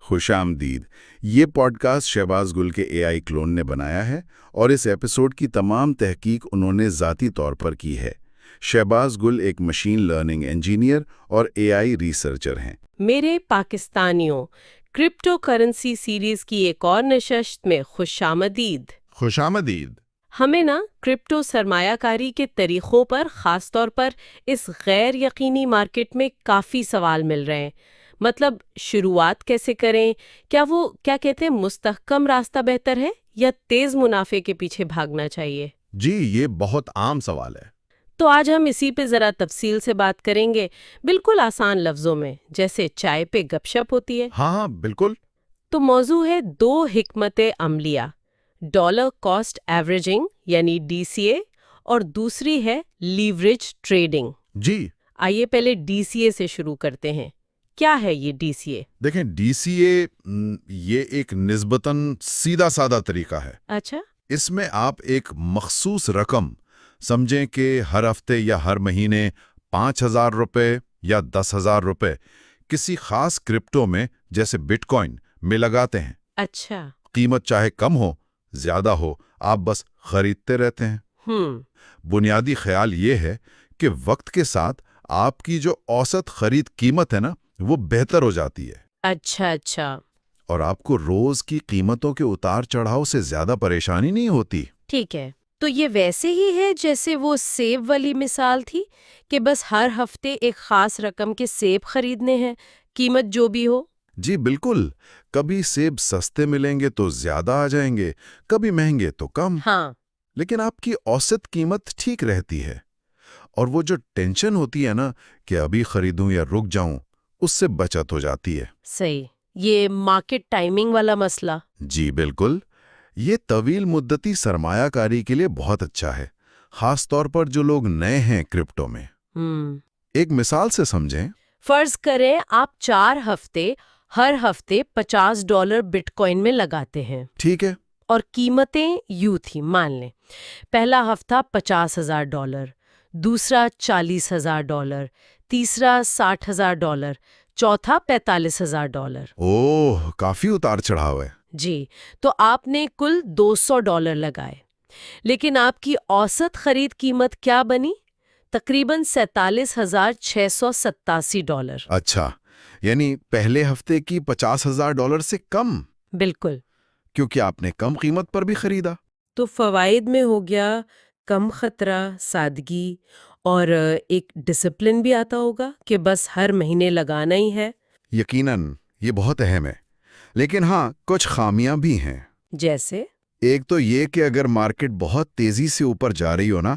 خوش آمدید. یہ پوڈ کاسٹ شہباز گل کے اے آئی کلون نے بنایا ہے اور اس ایپیسوڈ کی تمام تحقیق انہوں نے ذاتی طور پر کی ہے. شہباز گل ایک مشین لرننگ انجینئر اور اے آئی ریسرچر ہیں. میرے پاکستانیوں، کرپٹو کرنسی سیریز کی ایک اور نشست میں خوش آمدید. خوش آمدید. ہمیں کرپٹو سرمایہ کاری کے طریقوں پر، خاص طور پر اس غیر یقینی مارکیٹ میں کافی سوال مل رہے ہیں. مطلب شروعات کیسے کریں؟ کیا کہتے ہیں مستحکم راستہ بہتر ہے یا تیز منافع کے پیچھے بھاگنا چاہیے؟ جی، یہ بہت عام سوال ہے. تو آج ہم اسی پہ ذرا تفصیل سے بات کریں گے، بالکل آسان لفظوں میں، جیسے چائے پہ گپ شپ ہوتی ہے. ہاں بالکل. تو موضوع ہے 2 حکمت عملیہ، ڈالر کاسٹ ایوریجنگ یعنی DCA اور دوسری ہے لیوریج ٹریڈنگ. جی آئیے پہلے DCA سے شروع کرتے ہیں. کیا ہے یہ DCA؟ دیکھیں، DCA یہ ایک نسبتاً سیدھا سادہ طریقہ ہے. اچھا. اس میں آپ ایک مخصوص رقم سمجھیں کہ ہر ہفتے یا ہر مہینے 5,000 روپے یا 10,000 روپے کسی خاص کرپٹو میں جیسے بٹ کوائن میں لگاتے ہیں. اچھا. قیمت چاہے کم ہو زیادہ ہو، آپ بس خریدتے رہتے ہیں. بنیادی خیال یہ ہے کہ وقت کے ساتھ آپ کی جو اوسط خرید قیمت ہے نا، وہ بہتر ہو جاتی ہے. اچھا. اور آپ کو روز کی قیمتوں کے اتار چڑھاؤ سے زیادہ پریشانی نہیں ہوتی. ٹھیک ہے. تو یہ ویسے ہی ہے جیسے وہ سیب والی مثال تھی کہ بس ہر ہفتے ایک خاص رقم کے سیب خریدنے ہیں، قیمت جو بھی ہو؟ جی بالکل. کبھی سیب سستے ملیں گے تو زیادہ آ جائیں گے، کبھی مہنگے تو کم. ہاں. لیکن آپ کی اوسط قیمت ٹھیک رہتی ہے. اور وہ جو ٹینشن ہوتی ہے نا کہ ابھی خریدوں یا رک جاؤں، اس سے بچت ہو جاتی ہے. صحیح. یہ مارکیٹ ٹائمنگ والا مسئلہ. جی بالکل. یہ طویل مدتی سرمایہ کاری کے لیے بہت اچھا ہے، خاص طور پر جو لوگ نئے ہیں کرپٹو میں. ایک مثال سے سمجھیں. فرض کریں آپ 4 ہفتے ہر ہفتے $50 بٹ کوائن میں لگاتے ہیں. ٹھیک ہے. اور قیمتیں یوں تھی، مان لیں پہلا ہفتہ $50,000، دوسرا $40,000، تیسرا $60,000، چوتھا $45,000. اوہ، کافی اتار چڑھاؤ ہے. جی. تو آپ نے کل $200 لگائے، لیکن آپ کی اوسط خرید قیمت کیا بنی؟ تقریباً $47,687. اچھا، یعنی پہلے ہفتے کی $50,000 سے کم. بالکل. کیونکہ آپ نے کم قیمت پر بھی خریدا. تو فوائد میں ہو گیا کم خطرہ، سادگی، اور ایک ڈسپلن بھی آتا ہوگا کہ بس ہر مہینے لگانا ہی ہے. یقیناً یہ بہت اہم ہے. لیکن ہاں، کچھ خامیاں بھی ہیں. جیسے؟ ایک تو یہ کہ اگر مارکیٹ بہت تیزی سے اوپر جا رہی ہو نا،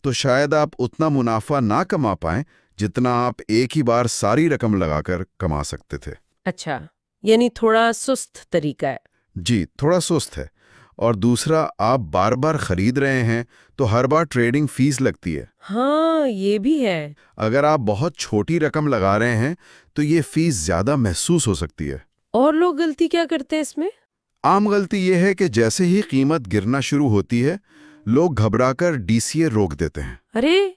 تو شاید آپ اتنا منافع نہ کما پائیں جتنا آپ ایک ہی بار ساری رقم لگا کر کما سکتے تھے. اچھا، یعنی تھوڑا سست طریقہ ہے. جی، تھوڑا سست ہے. اور دوسرا، آپ بار بار خرید رہے ہیں تو ہر بار ٹریڈنگ فیس لگتی ہے. ہاں، یہ بھی ہے. اگر آپ بہت چھوٹی رقم لگا رہے ہیں تو یہ فیس زیادہ محسوس ہو سکتی ہے. اور لوگ غلطی کیا کرتے ہیں اس میں؟ عام غلطی یہ ہے کہ جیسے ہی قیمت گرنا شروع ہوتی ہے، لوگ گھبرا کر DCA روک دیتے ہیں. ارے،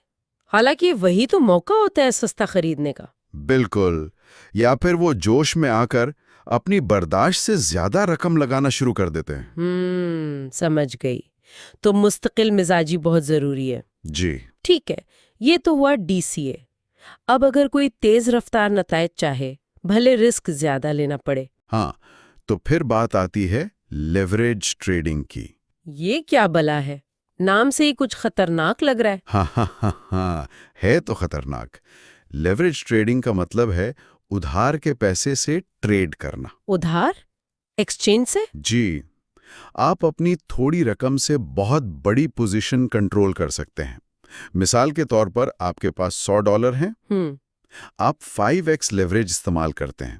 حالانکہ وہی تو موقع ہوتا ہے سستا خریدنے کا. بالکل. یا پھر وہ جوش میں آ کر اپنی برداشت سے زیادہ رقم لگانا شروع کر دیتے ہیں. سمجھ گئی. تو مستقل مزاجی بہت ضروری ہے. جی. ٹھیک ہے، یہ تو ہوا DCA. اب اگر کوئی تیز رفتار نتائج چاہے، بھلے رسک زیادہ لینا پڑے. ہاں، تو پھر بات آتی ہے لیوریج ٹریڈنگ کی. یہ کیا بلا ہے؟ نام سے ہی کچھ خطرناک لگ رہا ہے. ہاں، ہے تو خطرناک. لیوریج ٹریڈنگ کا مطلب ہے ادھار کے پیسے سے ٹریڈ کرنا. ادھار؟ ایکسچینج سے؟ جی. آپ اپنی تھوڑی رقم سے بہت بڑی پوزیشن کنٹرول کر سکتے ہیں. مثال کے طور پر آپ کے پاس $100 ہیں. آپ 5x لیوریج استعمال کرتے ہیں.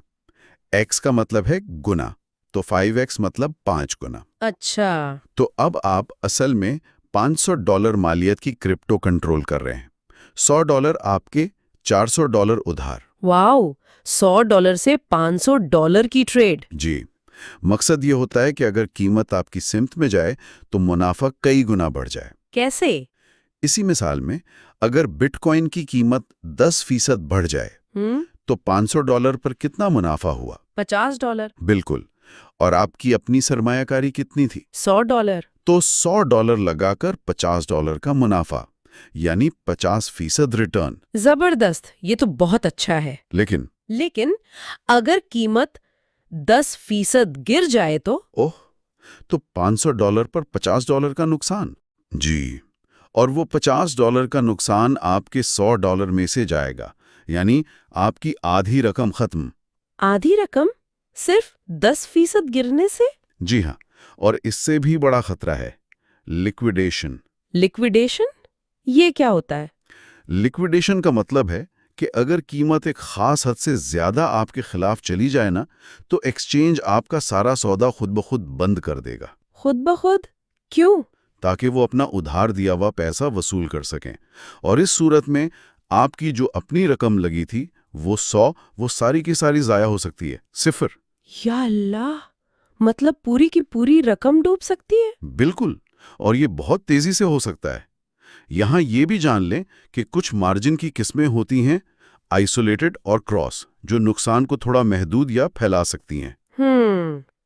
x کا مطلب ہے گنا، تو 5x مطلب 5 گنا. اچھا. تو اب آپ اصل میں $500 مالیت کی کرپٹو کنٹرول کر رہے ہیں. $100 آپ کے، $400 ادھار. واو، $100 سے $500 کی ٹریڈ. جی. مقصد یہ ہوتا ہے کہ اگر قیمت آپ کی سمت میں جائے تو منافع کئی گنا بڑھ جائے. کیسے؟ اسی مثال میں اگر بٹ کوائن کی قیمت 10% بڑھ جائے تو $500 پر کتنا منافع ہوا؟ $50 بالکل. اور آپ کی اپنی سرمایہ کاری کتنی تھی؟ $100 تو $100 لگا کر $50 کا منافع، یعنی 50% ریٹرن. زبردست، یہ تو بہت اچھا ہے. لیکن اگر قیمت 10% گر جائے تو؟ تو $500 پر $50 کا نقصان. جی، اور وہ $50 کا نقصان آپ کے $100 میں سے جائے گا، یعنی آپ کی آدھی رقم ختم. آدھی رقم صرف 10% گرنے سے؟ جی ہاں، اور اس سے بھی بڑا خطرہ ہے لیکویڈیشن. لیکویڈیشن؟ یہ کیا ہوتا ہے؟ لیکویڈیشن کا مطلب ہے کہ اگر قیمت ایک خاص حد سے زیادہ آپ کے خلاف چلی جائے نا، تو ایکسچینج آپ کا سارا سودا خود بخود بند کر دے گا. خود بخود؟ کیوں؟ تاکہ وہ اپنا ادھار دیا ہوا پیسہ وصول کر سکیں. اور اس صورت میں آپ کی جو اپنی رقم لگی تھی وہ 100، وہ ساری کی ساری ضائع ہو سکتی ہے. 0. یا اللہ، مطلب پوری کی پوری رقم ڈوب سکتی ہے؟ بالکل، اور یہ بہت تیزی سے ہو سکتا ہے. یہاں یہ بھی جان لیں کہ کچھ مارجن کی قسمیں ہوتی ہیں آئسولیٹڈ اور کراس، جو نقصان کو تھوڑا محدود یا پھیلا سکتی ہیں.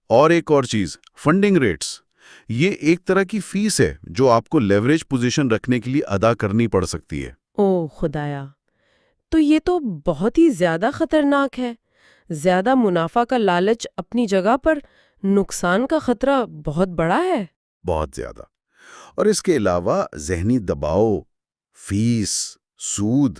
اور ایک اور چیز، فنڈنگ ریٹس. یہ ایک طرح کی فیس ہے جو آپ کو لیوریج پوزیشن رکھنے کے لیے ادا کرنی پڑ سکتی ہے. او خدایا، تو یہ تو بہت ہی زیادہ خطرناک ہے. زیادہ منافع کا لالچ اپنی جگہ پر، نقصان کا خطرہ بہت بڑا ہے. بہت زیادہ. اور اس کے علاوہ ذہنی دباؤ، فیس، سود،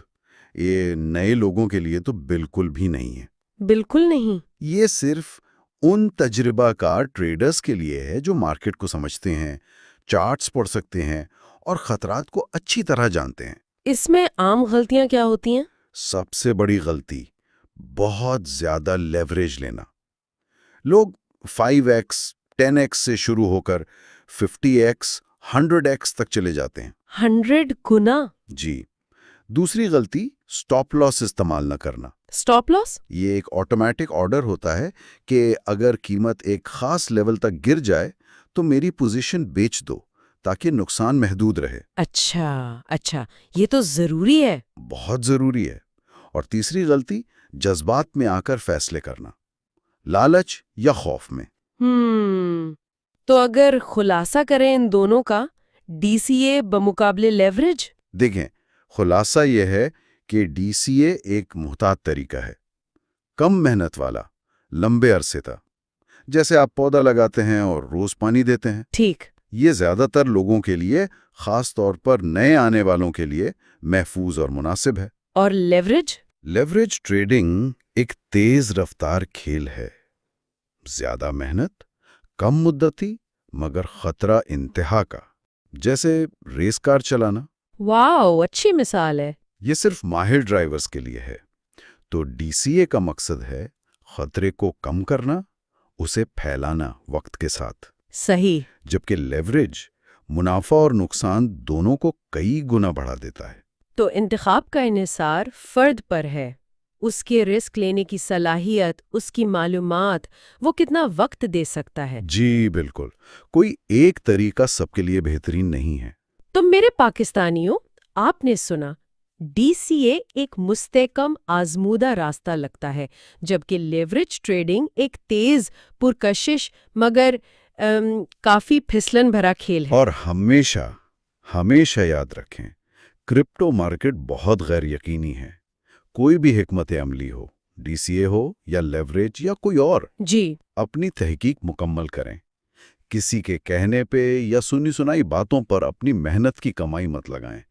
یہ نئے لوگوں کے لیے تو بالکل بھی نہیں ہے. بالکل نہیں. یہ صرف ان تجربہ کار ٹریڈرز کے لیے ہے جو مارکیٹ کو سمجھتے ہیں، چارٹس پڑھ سکتے ہیں اور خطرات کو اچھی طرح جانتے ہیں. اس میں عام غلطیاں کیا ہوتی ہیں؟ سب سے بڑی غلطی، بہت زیادہ لیوریج لینا. لوگ 5x، 10x سے شروع ہو کر 50x، 100x تک چلے جاتے ہیں. 100 گنا؟ جی. دوسری غلطی، سٹاپ لاس استعمال نہ کرنا. سٹاپ لاس؟ یہ ایک آٹومیٹک آرڈر ہوتا ہے کہ اگر قیمت ایک خاص لیول تک گر جائے تو میری پوزیشن بیچ دو تاکہ نقصان محدود رہے. اچھا، یہ تو ضروری ہے. بہت ضروری ہے. اور تیسری غلطی، جذبات میں آ کر فیصلے کرنا، لالچ یا خوف میں. تو اگر خلاصہ کریں ان دونوں کا، DCA بمقابلے لیوریج؟ دیکھیں، خلاصہ یہ ہے کہ DCA ایک محتاط طریقہ ہے، کم محنت والا، لمبے عرصے تک، جیسے آپ پودا لگاتے ہیں اور روز پانی دیتے ہیں. ٹھیک. یہ زیادہ تر لوگوں کے لیے، خاص طور پر نئے آنے والوں کے لیے، محفوظ اور مناسب ہے. اور لیوریج؟ لیوریج ٹریڈنگ ایک تیز رفتار کھیل ہے. زیادہ محنت، کم مدتی، مگر خطرہ انتہا کا، جیسے ریس کار چلانا. واو، اچھی مثال ہے. یہ صرف ماہر ڈرائیورز کے لیے ہے. تو DCA کا مقصد ہے خطرے کو کم کرنا، اسے پھیلانا وقت کے ساتھ. صحیح. جبکہ لیوریج منافع اور نقصان دونوں کو کئی گنا بڑھا دیتا ہے. تو انتخاب کا انحصار فرد پر ہے، اس کے رسک لینے کی صلاحیت، اس کی معلومات، وہ کتنا وقت دے سکتا ہے. جی بالکل، کوئی ایک طریقہ سب کے لیے بہترین نہیں ہے. تو میرے پاکستانیوں، آپ نے سنا، DCA ایک مستحکم آزمودہ راستہ لگتا ہے، جبکہ لیوریج ٹریڈنگ ایک تیز، پرکشش مگر کافی پھسلن بھرا کھیل ہے. اور ہمیشہ یاد رکھیں، کرپٹو مارکیٹ بہت غیر یقینی ہے. کوئی بھی حکمت عملی ہو، DCA ہو یا لیوریج یا کوئی اور، جی، اپنی تحقیق مکمل کریں. کسی کے کہنے پہ یا سنی سنائی باتوں پر اپنی محنت کی کمائی مت لگائیں.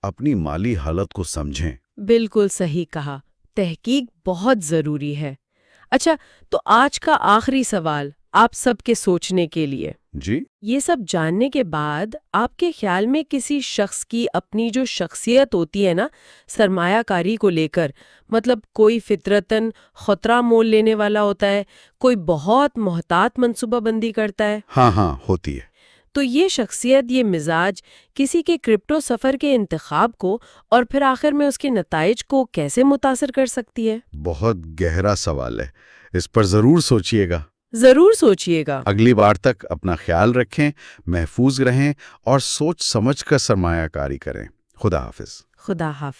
اپنی مالی حالت کو سمجھیں. بالکل صحیح کہا، تحقیق بہت ضروری ہے. اچھا، تو آج کا آخری سوال آپ سب کے سوچنے کے لیے. جی، یہ سب جاننے کے بعد آپ کے خیال میں کسی شخص کی اپنی جو شخصیت ہوتی ہے نا سرمایہ کاری کو لے کر، مطلب کوئی فطرتاً خطرہ مول لینے والا ہوتا ہے، کوئی بہت محتاط منصوبہ بندی کرتا ہے. ہاں ہوتی ہے. تو یہ شخصیت، یہ مزاج کسی کے کرپٹو سفر کے انتخاب کو اور پھر آخر میں اس کے نتائج کو کیسے متاثر کر سکتی ہے؟ بہت گہرا سوال ہے، اس پر ضرور سوچئے گا. ضرور سوچئے گا. اگلی بار تک اپنا خیال رکھیں، محفوظ رہیں اور سوچ سمجھ کر سرمایہ کاری کریں. خدا حافظ. خدا حافظ.